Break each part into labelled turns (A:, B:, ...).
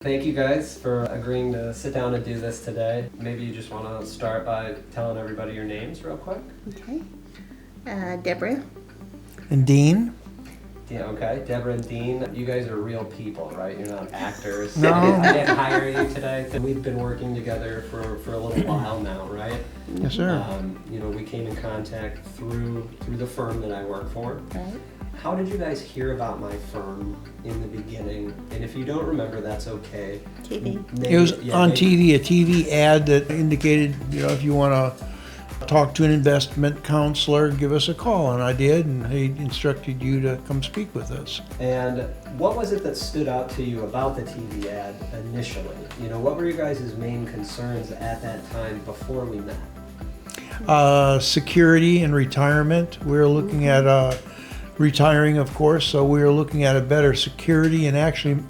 A: Thank you guys for agreeing to sit down and do this today. Maybe you just want to start by telling everybody your names real quick.
B: Okay. Deborah.
C: And Dean?
A: Yeah, okay. Deborah and Dean, you guys are real people, right? You're not actors.
C: No.
A: I didn't hire you today. We've been working together for a little while now, right?
C: Yes, sir.
A: We came in contact through the firm that I work for.
B: Right.
A: How did you guys hear about my firm in the beginning? And if you don't remember, that's okay.
B: TV.
C: It was on TV, a TV ad that indicated, if you want to talk to an investment counselor, give us a call. And I did, and he instructed you to come speak with us.
A: And what was it that stood out to you about the TV ad initially? What were you guys' main concerns at that time before we met?
C: Security and retirement. We were looking at retiring, of course, so we were looking at a better security and actually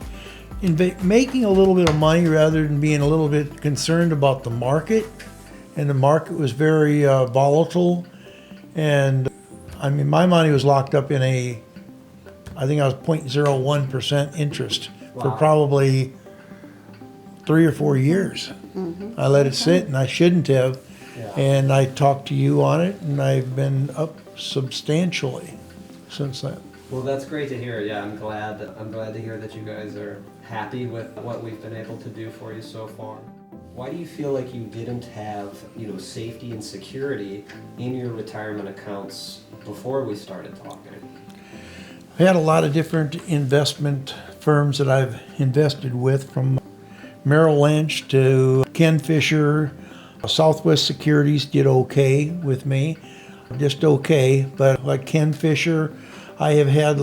C: making a little bit of money rather than being a little bit concerned about the market. And the market was very volatile. And my money was locked up in I think I was 0.01% interest for probably 3 or 4 years.
B: Mm-hmm.
C: I let it sit, and I shouldn't have.
A: Yeah.
C: And I talked to you on it, and I've been up substantially since then.
A: Well, that's great to hear. Yeah, I'm glad to hear that you guys are happy with what we've been able to do for you so far. Why do you feel like you didn't have, safety and security in your retirement accounts before we started talking?
C: I had a lot of different investment firms that I've invested with, from Merrill Lynch to Ken Fisher. Southwest Securities did okay with me, just okay. But like Ken Fisher, I have had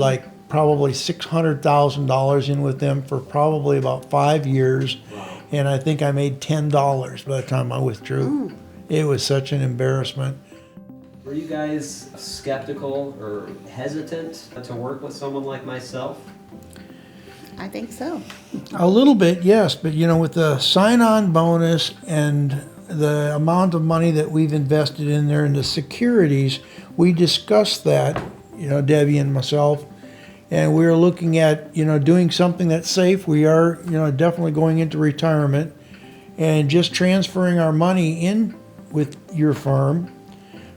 C: probably $600,000 in with them for probably about 5 years.
A: Wow.
C: And I think I made $10 by the time I withdrew. It was such an embarrassment.
A: Were you guys skeptical or hesitant to work with someone like myself?
B: I think so.
C: A little bit, yes, but with the sign-on bonus and the amount of money that we've invested in there and the securities, we discussed that, Debbie and myself, and we're looking at, doing something that's safe. We are, definitely going into retirement and just transferring our money in with your firm.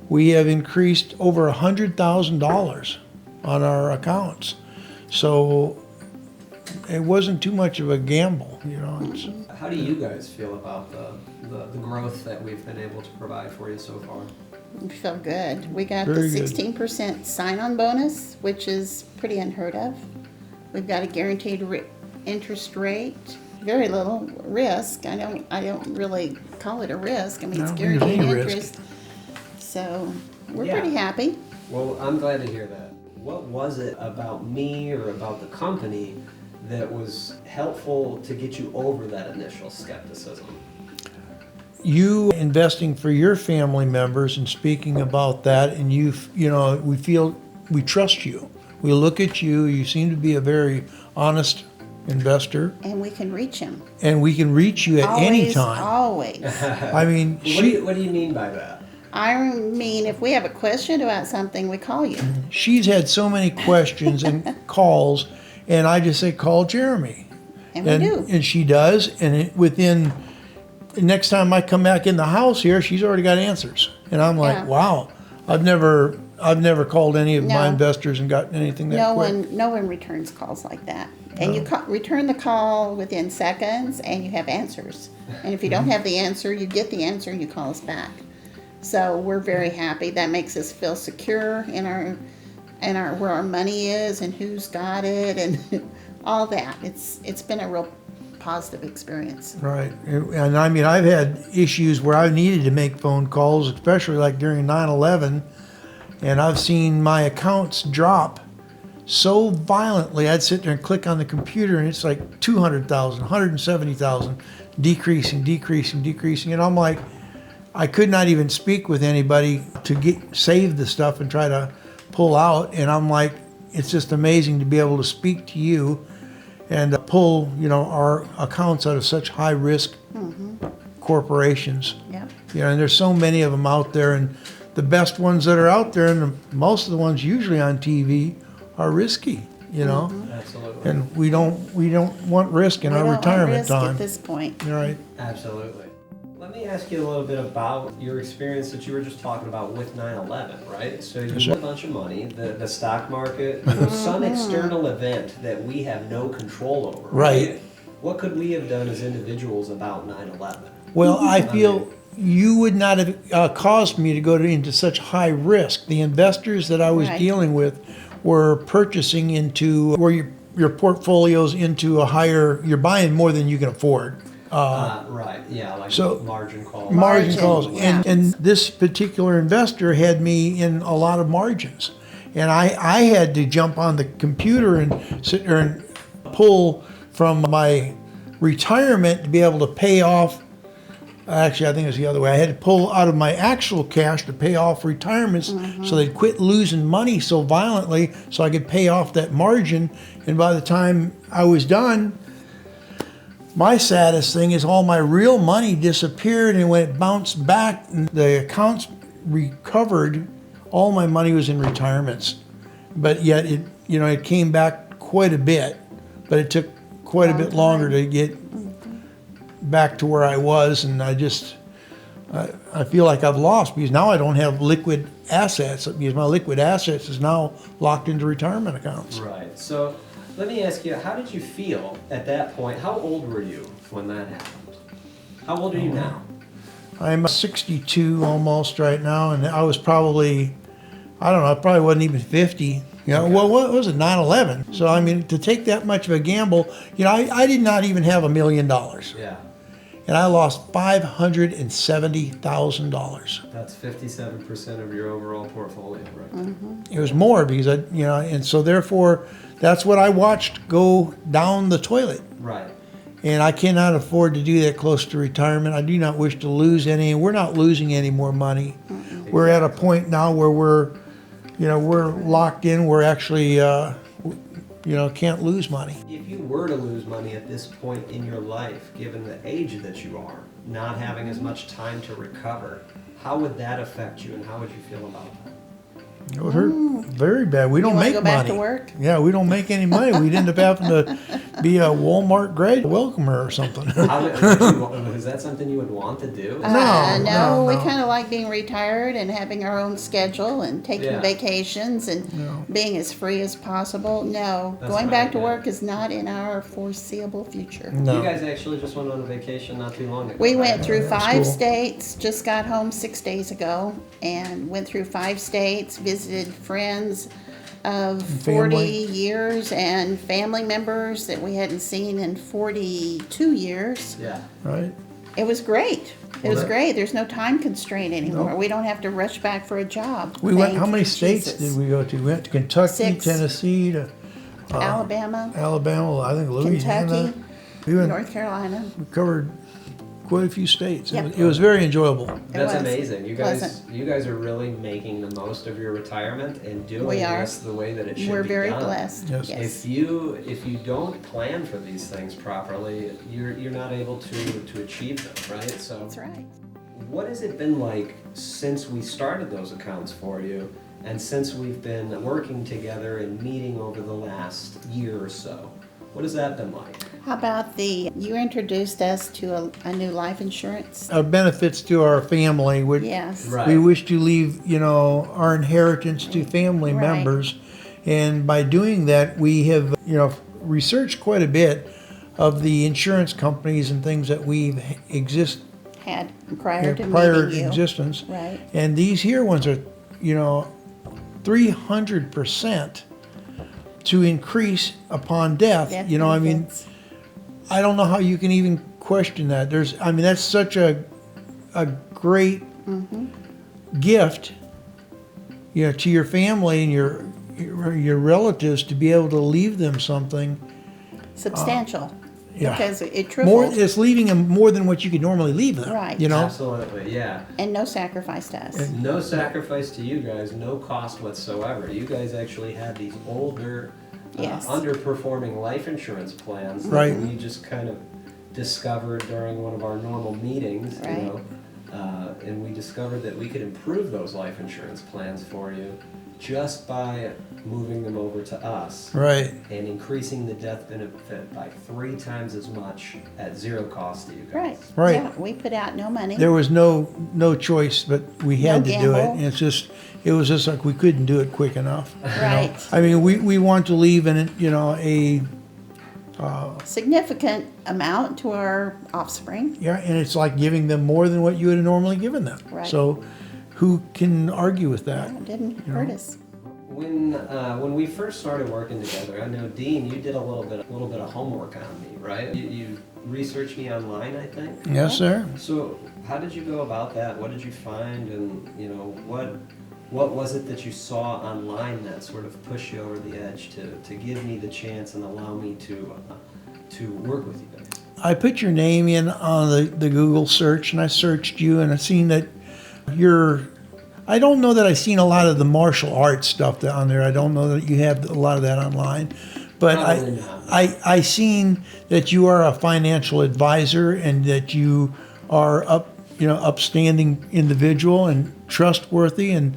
C: We have increased over $100,000 on our accounts. So it wasn't too much of a gamble,
A: How do you guys feel about the growth that we've been able to provide for you so far?
B: We feel good. We got
C: Very
B: the
C: good.
B: 16% sign-on bonus, which is pretty unheard of. We've got a guaranteed interest rate. Very little risk. I don't really call it a risk. It's
C: No,
B: guaranteed
C: there's any risk.
B: interest. So we're
A: Yeah.
B: pretty happy.
A: Well, I'm glad to hear that. What was it about me or about the company that was helpful to get you over that initial skepticism?
C: You investing for your family members and speaking about that, and we trust you. We look at you. You seem to be a very honest investor,
B: And we can reach them.
C: and we can reach you at any time.
B: Always.
A: What do you mean by that?
B: I mean, if we have a question about something, we call you.
C: She's had so many questions and calls, and I just say, call Jeremy.
B: And we do.
C: And she does, and within next time I come back in the house here, she's already got answers. And I'm like,
B: Yeah.
C: wow, I've never called any of my
B: No.
C: investors and gotten anything that
B: No
C: quick.
B: one returns calls like that. And you return the call within seconds, and you have answers. And if you don't have the answer, you get the answer, and you call us back. So we're very happy. That makes us feel secure in our where our money is and who's got it and all that. It's been a real positive experience.
C: Right. And I've had issues where I needed to make phone calls, especially like during 9/11, and I've seen my accounts drop so violently. I'd sit there and click on the computer, and it's like 200,000, 170,000, decreasing. And I'm like, I could not even speak with anybody to save the stuff and try to pull out. And I'm like, it's just amazing to be able to speak to you and pull, our accounts out of such high risk corporations.
B: Yeah.
C: And there's so many of them out there, and the best ones that are out there, and most of the ones usually on TV are risky.
A: Absolutely.
C: And we don't want risk in
B: We
C: our
B: don't want
C: retirement
B: risk
C: time.
B: at this point.
C: You're right.
A: Absolutely. Let me ask you a little bit about your experience that you were just talking about with 9/11, right? So you
C: Yes,
A: had
C: sir.
A: a bunch of money, the stock market, you know, some external event that we have no control over.
C: Right.
A: What could we have done as individuals about 9/11?
C: Well, I feel you would not have caused me to go into such high risk. The investors that I was
B: Right.
C: dealing with were purchasing into where your portfolio's into a higher. You're buying more than you can afford.
A: Right, yeah, like
C: so-
A: margin calls.
C: Margin calls,
B: yeah.
C: and this particular investor had me in a lot of margins, and I had to jump on the computer and sit there and pull from my retirement to be able to pay off. Actually, I think it was the other way. I had to pull out of my actual cash to pay off retirements so they'd quit losing money so violently so I could pay off that margin. And by the time I was done, my saddest thing is all my real money disappeared, and when it bounced back, and the accounts recovered, all my money was in retirements. But yet it came back quite a bit, but it took quite a bit longer to get back to where I was, and I feel like I've lost because now I don't have liquid assets because my liquid assets is now locked into retirement accounts.
A: Right, so let me ask you, how did you feel at that point? How old were you when that happened? How old are you now?
C: I'm 62 almost right now, and I was probably, I don't know, I probably wasn't even 50. You know,
A: Okay.
C: well, what was it, 9/11? So, I mean, to take that much of a gamble, I did not even have $1 million.
A: Yeah,
C: And I lost $570,000.
A: that's 57% of your overall portfolio, right?
C: It was more because and so therefore, that's what I watched go down the toilet.
A: Right.
C: And I cannot afford to do that close to retirement. I do not wish to lose any, and we're not losing any more money. We're at a point now where we're locked in. We're actually, can't lose money.
A: If you were to lose money at this point in your life, given the age that you are, not having as much time to recover, how would that affect you and how would you feel about that?
C: It would hurt very bad. We don't
B: wanna
C: make
B: go
C: money.
B: back to work?
C: Yeah, we don't make any money. We'd end up having to be a Walmart grad welcomer or something.
A: Is that something you would want to do?
B: No, we
C: no.
B: kind of like being retired and having our own schedule and taking
A: Yeah.
B: vacations and being as free as possible. No,
A: That's
B: going
A: right,
B: back to
A: yeah.
B: work is not in our foreseeable future.
C: No.
A: You guys actually just went on a vacation not too long ago.
B: We
A: right?
B: went through
C: that's
B: 5
C: cool.
B: states, just got home 6 days ago, and went through 5 states, visited friends of 40
C: Family.
B: years and family members that we hadn't seen in 42 years.
A: Yeah.
C: Right?
B: It was great. It
A: Well,
B: was
A: that-
B: great. There's no time constraint anymore.
C: Nope.
B: We don't have to rush back for a job.
C: We went.
B: Thank
C: How many
B: you,
C: states
B: Jesus.
C: did we go to? We went to Kentucky,
B: 6.
C: Tennessee, to
B: Alabama,
C: Alabama. I think Louisiana.
B: Kentucky,
C: We went.
B: North Carolina.
C: We covered quite a few states.
B: Yep.
C: It was very enjoyable.
A: That's
B: was
A: amazing. You
B: pleasant.
A: guys are really making the most of your retirement and doing
B: We are.
A: this the way that it should
B: We're
A: be
B: very
A: done.
B: blessed.
C: Yes.
B: Yes.
A: If you don't plan for these things properly, you're not able to achieve them, right? So
B: That's right.
A: what has it been like since we started those accounts for you and since we've been working together and meeting over the last year or so? What has that been like?
B: How about you introduced us to a new life insurance?
C: Our benefits to our family.
B: Yes.
A: Right.
C: We wish to leave, our inheritance to family
B: Right.
C: members. And by doing that, we have, researched quite a bit of the insurance companies and things that we've
B: Had prior to
C: prior
B: meeting you.
C: existence.
B: Right.
C: And these here ones are, 300% to increase upon death.
B: Death
C: I mean,
B: benefits.
C: I don't know how you can even question that. That's such a great gift, to your family and your relatives to be able to leave them something.
B: Substantial.
C: Yeah.
B: Because it
C: More,
B: tripled.
C: it's leaving them more than what you could normally leave them.
B: Right.
A: Absolutely, yeah.
B: And no sacrifice to us.
A: No sacrifice to you guys, no cost whatsoever. You guys actually had these older,
B: Yes.
A: underperforming life insurance plans that
C: Right.
A: we just kind of discovered during one of our normal meetings,
B: Right.
A: and we discovered that we could improve those life insurance plans for you. just by moving them over to us
C: Right.
A: and increasing the death benefit by 3 times as much at zero cost to you guys.
B: Right.
C: Right.
B: Yeah, we put out no money.
C: There was no choice, but we had
B: No
C: to do it.
B: gamble.
C: And it was just like we couldn't do it quick enough.
B: Right.
C: I mean, we want to leave a
B: Significant amount to our offspring.
C: yeah, and it's like giving them more than what you would have normally given them.
B: Right.
C: So, who can argue with that?
B: It didn't hurt us.
A: When we first started working together, I know Dean, you did a little bit of homework on me, right? You researched me online, I think.
C: Yes, sir.
A: So how did you go about that? What did you find, and what was it that you saw online that sort of pushed you over the edge to give me the chance and allow me to work with you guys?
C: I put your name in on the Google search, and I searched you, and I seen that I don't know that I've seen a lot of the martial arts stuff on there. I don't know that you have a lot of that online. But
A: Probably not.
C: I seen that you are a financial advisor and that you are upstanding individual and trustworthy, and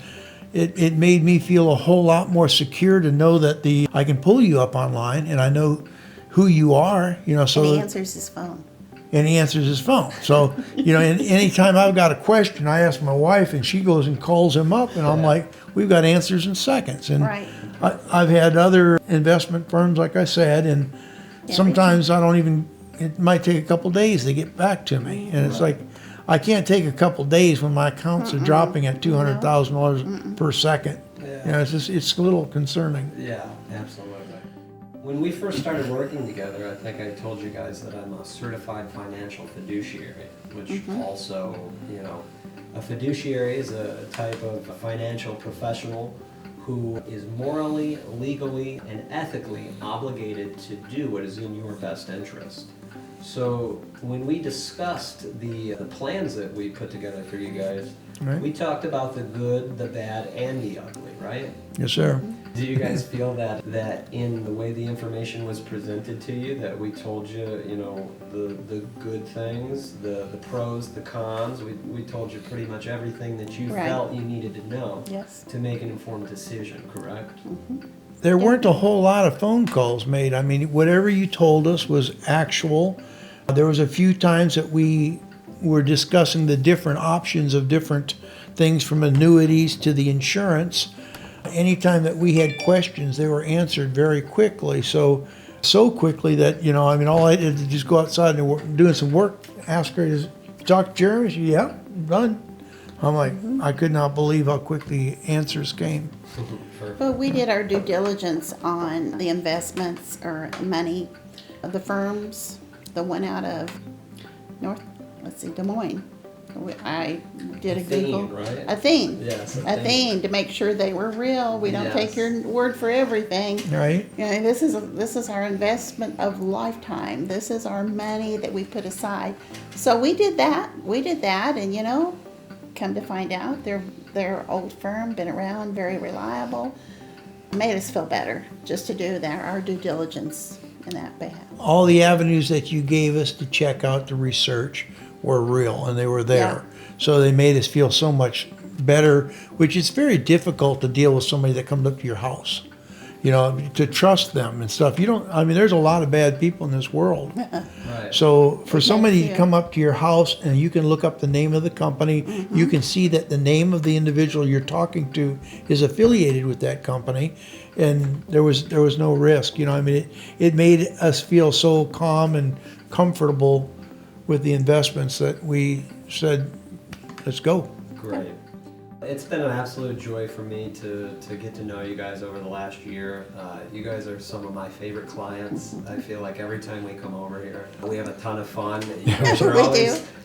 C: it made me feel a whole lot more secure to know that I can pull you up online and I know who you are, so
B: And he answers his phone.
C: and he answers his phone. So, and anytime I've got a question, I ask my wife, and she goes and calls him up, and I'm like, we've got answers in seconds. And
B: Right.
C: I've had other investment firms, like I said, and
B: Yeah,
C: sometimes it might take a couple days to get back to me. And it's like, I can't take a couple days when my accounts are dropping at $200,000 per second.
A: Yeah.
C: It's a little concerning.
A: Yeah, absolutely. When we first started working together, I think I told you guys that I'm a certified financial fiduciary, which also, a fiduciary is a type of financial professional who is morally, legally, and ethically obligated to do what is in your best interest. So when we discussed the plans that we put together for you guys,
C: Right.
A: we talked about the good, the bad, and the ugly, right?
C: Yes, sir.
A: Do you guys feel that in the way the information was presented to you, that we told you, the good things, the pros, the cons, we told you pretty much everything that you
B: Right.
A: felt you needed to know
B: Yes.
A: to make an informed decision, correct?
C: There weren't a whole lot of phone calls made. I mean, whatever you told us was actual. There was a few times that we were discussing the different options of different things from annuities to the insurance. Anytime that we had questions, they were answered very quickly. So quickly that, all I did was just go outside and doing some work, ask her, talk to Jeremy? She, yeah, done. I'm like, I could not believe how quickly answers came.
A: Perfect.
B: But we did our due diligence on the investments or money of the firms, the one out of Des Moines. I did a
A: Athene,
B: Google.
A: right?
B: Athene.
A: Yes,
B: Athene, to make sure they were real. We don't take
A: Yes.
B: your word for everything.
C: Right?
B: This is our investment of lifetime. This is our money that we put aside. So we did that. And come to find out, they're old firm, been around, very reliable. Made us feel better just to do our due diligence in that behalf.
C: All the avenues that you gave us to check out the research were real, and they were there. So they made us feel so much better, which is very difficult to deal with somebody that comes up to your house. To trust them and stuff. There's a lot of bad people in this world.
A: Right.
C: So for somebody to
B: you.
C: come up to your house and you can look up the name of the company, you can see that the name of the individual you're talking to is affiliated with that company, and there was no risk. It made us feel so calm and comfortable with the investments that we said, let's go.
A: Great. It's been an absolute joy for me to get to know you guys over the last year. You guys are some of my favorite clients. I feel like every time we come over here, we have a ton of fun.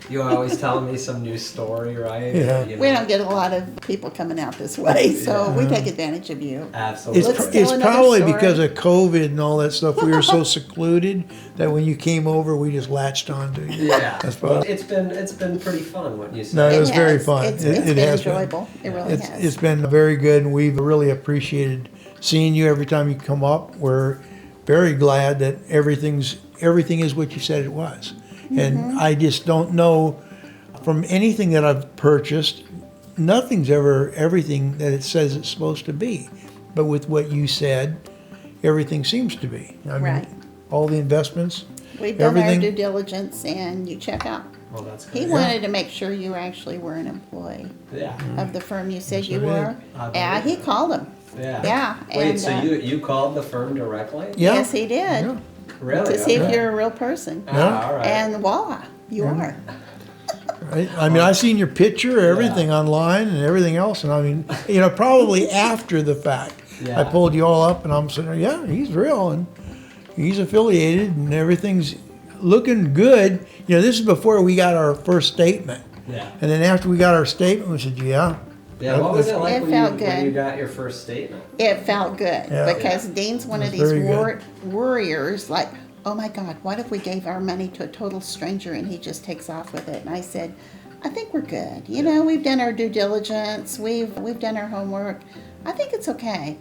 A: You always tell me some new story, right?
C: Yeah.
B: We don't get a lot of people coming out this way, so we take advantage of you.
A: Absolutely.
B: Let's
C: It's
B: tell another
C: probably
B: story.
C: because of COVID and all that stuff. We were so secluded that when you came over, we just latched onto you.
A: Yeah.
C: That's
A: Well,
C: probably-
A: it's been pretty fun, wouldn't you say?
C: No, it was very
B: has.
C: fun.
B: It's
C: It
B: been
C: has been.
B: enjoyable. It really has.
C: It's been very good, and we've really appreciated seeing you every time you come up. We're very glad that everything is what you said it was. And I just don't know from anything that I've purchased, nothing's ever everything that it says it's supposed to be. But with what you said, everything seems to be. I mean,
B: Right.
C: all the investments,
B: We've done our
C: everything.
B: due diligence and you check out.
A: Well, that's
B: He
A: good.
B: wanted to make sure you actually were an employee
A: Yeah.
B: of the firm you said
C: Yes,
B: you
C: I did.
B: were.
A: I
B: Yeah,
A: believe
B: he
A: it.
B: called him.
A: Yeah.
B: Yeah.
A: Wait,
B: and,
A: so you called the firm directly?
C: Yeah.
B: Yes, he did.
C: Yeah.
A: Really?
B: To see if
A: Okay.
B: you're a real person.
C: Yeah.
A: All right.
B: And voila, you are.
C: Right? I mean, I seen your picture, everything online and everything else. And I mean, probably after the fact,
A: Yeah.
C: I pulled you all up and I'm sitting there, yeah, he's real and he's affiliated and everything's looking good. This is before we got our first statement.
A: Yeah.
C: And then after we got our statement, we said, yeah.
A: Yeah. What was it
C: that's-
A: like
B: It
A: when
B: felt
A: you, when you
B: good.
A: got your first statement?
B: It felt good
C: Yeah.
B: because Dean's one of
C: That's
B: these
C: very good.
B: worriers, like, oh my God, what if we gave our money to a total stranger and he just takes off with it? And I said, I think we're good. We've done our due diligence, we've done our homework. I think it's okay.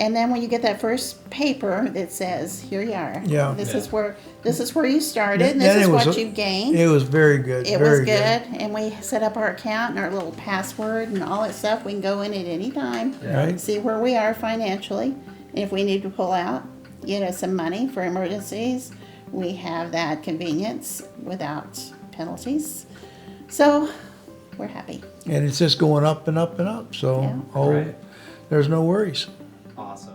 B: And then when you get that first paper that says, here you are.
C: Yeah.
B: This
A: Yeah.
B: is where you started and
C: Then
B: this is
C: it was
B: what
C: a-
B: you've gained.
C: It was very good.
B: It
C: very
B: was good, and we set up our account and our little password and all that stuff. We can go in at any time,
A: Yeah.
C: Right.
B: see where we are financially, and if we need to pull out, some money for emergencies, we have that convenience without penalties. So, we're happy.
C: And it's just going up and up and up. So,
B: Yeah.
A: Right.
C: there's no worries.
A: Awesome.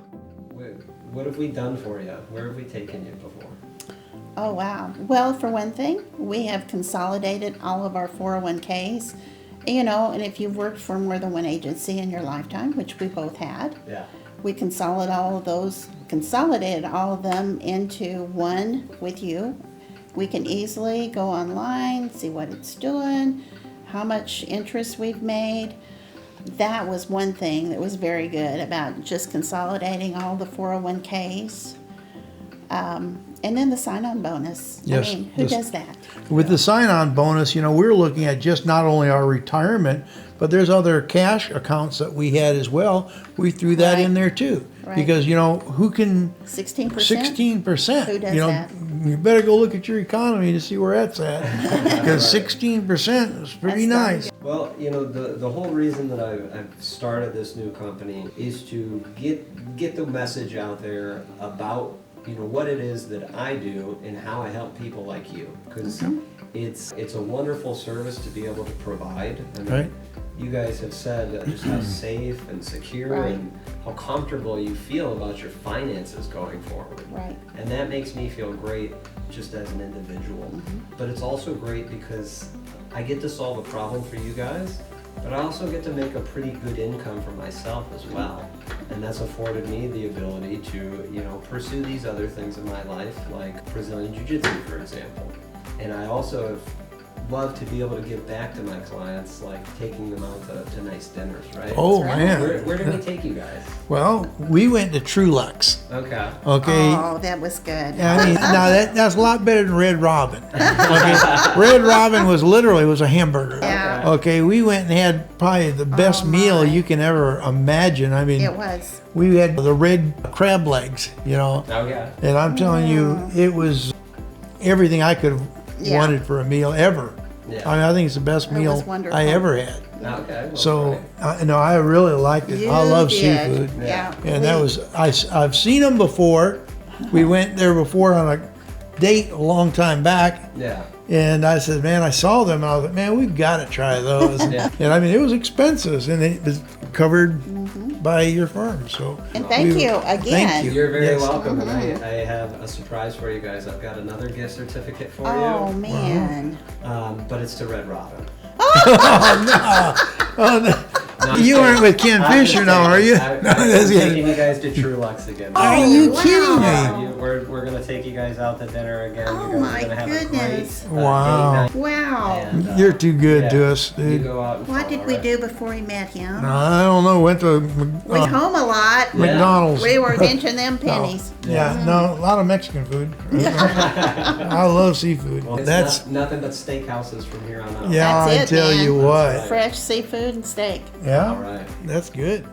A: What have we done for you? Where have we taken you before?
B: Oh, wow. Well, for one thing, we have consolidated all of our 401ks. And if you've worked for more than one agency in your lifetime, which we both had,
A: Yeah.
B: we consolidated all of them into one with you. We can easily go online, see what it's doing, how much interest we've made. That was one thing that was very good about just consolidating all the 401ks. And then the sign-on bonus.
C: Yes,
B: I mean, who
C: this-
B: does that?
C: With the sign-on bonus, we're looking at just not only our retirement, but there's other cash accounts that we had as well. We threw that in
B: Right.
C: there too.
B: Right.
C: Because, who can,
B: 16%?
C: 16%.
B: Who does that?
C: You better go look at your economy to see where that's at. Because 16% is pretty
B: That's
C: nice.
A: Well, the whole reason that I've started this new company is to get the message out there about what it is that I do and how I help people like you, because it's a wonderful service to be able to provide. I mean,
C: Right.
A: You guys have said just how safe and secure
B: Right.
A: and how comfortable you feel about your finances going forward.
B: Right.
A: And that makes me feel great just as an individual. But it's also great because I get to solve a problem for you guys, but I also get to make a pretty good income for myself as well. And that's afforded me the ability to, pursue these other things in my life, like Brazilian Jiu-Jitsu, for example. And I also have loved to be able to give back to my clients, like taking them out to nice dinners, right?
C: Oh,
B: right.
C: man.
A: Where did we take you guys?
C: Well, we went to Trulux.
A: Okay.
C: Okay.
B: Oh, that was good.
C: I mean, now that's a lot better than Red Robin. Okay, Red Robin was a hamburger.
B: Yeah.
C: Okay, we went and had probably the best
B: Oh,
C: meal
B: my.
C: you can ever imagine. I mean,
B: It was.
C: we had the red crab legs,
A: Okay.
C: and I'm telling you, it was everything I could have
B: Yeah.
C: wanted for a meal ever.
A: Yeah.
C: I mean, I think it's the best
B: It
C: meal
B: was wonderful.
C: I ever had.
A: Okay. Well,
C: So,
A: great.
C: I really liked it. I
B: You
C: love
B: did.
C: seafood.
B: Yeah.
C: And that was, I've seen them before. We went there before on a date a long time back.
A: Yeah.
C: And I said, man, I saw them. And I was like, man, we've got to try those.
A: Yeah.
C: And I mean, it was expensive and it was covered by your firm. So,
B: And thank
C: we-
B: you again.
C: Thank you.
A: You're very
C: Yes.
A: welcome, and I have a surprise for you guys. I've got another gift certificate for
B: Oh,
A: you,
B: man.
A: but it's to Red Robin.
C: Oh, no.
A: No, I'm
C: You
A: kidding.
C: weren't with Ken
A: I'm
C: Fisher
A: just
C: now, are you?
A: kidding.
C: No, that's
A: I'm
C: good.
A: taking you guys to Trulux again.
C: Are
B: Oh,
C: you
B: wow.
C: kidding me?
A: We're gonna take you guys out to dinner again.
B: Oh,
A: you guys
B: my
A: are gonna have
B: goodness.
A: a great
C: Wow.
A: date night.
B: Wow.
A: And,
C: You're too good to
A: yeah,
C: us,
A: You
C: dude.
A: go out and
B: What
A: fun,
B: did
A: all
B: we
A: right?
B: do before we met him?
C: I don't know. Went to
B: We home a lot.
A: Yeah.
C: McDonald's.
B: We were pinching them
C: No.
B: pennies.
C: Yeah, no, a lot of Mexican food. I love seafood.
A: Well, it's
C: That's
A: nothing but steakhouses from here on out.
C: yeah.
B: That's
C: I
B: it,
C: tell
B: man.
C: you what.
B: Fresh seafood and steak.
A: All
C: Yeah,
A: right.
C: that's good.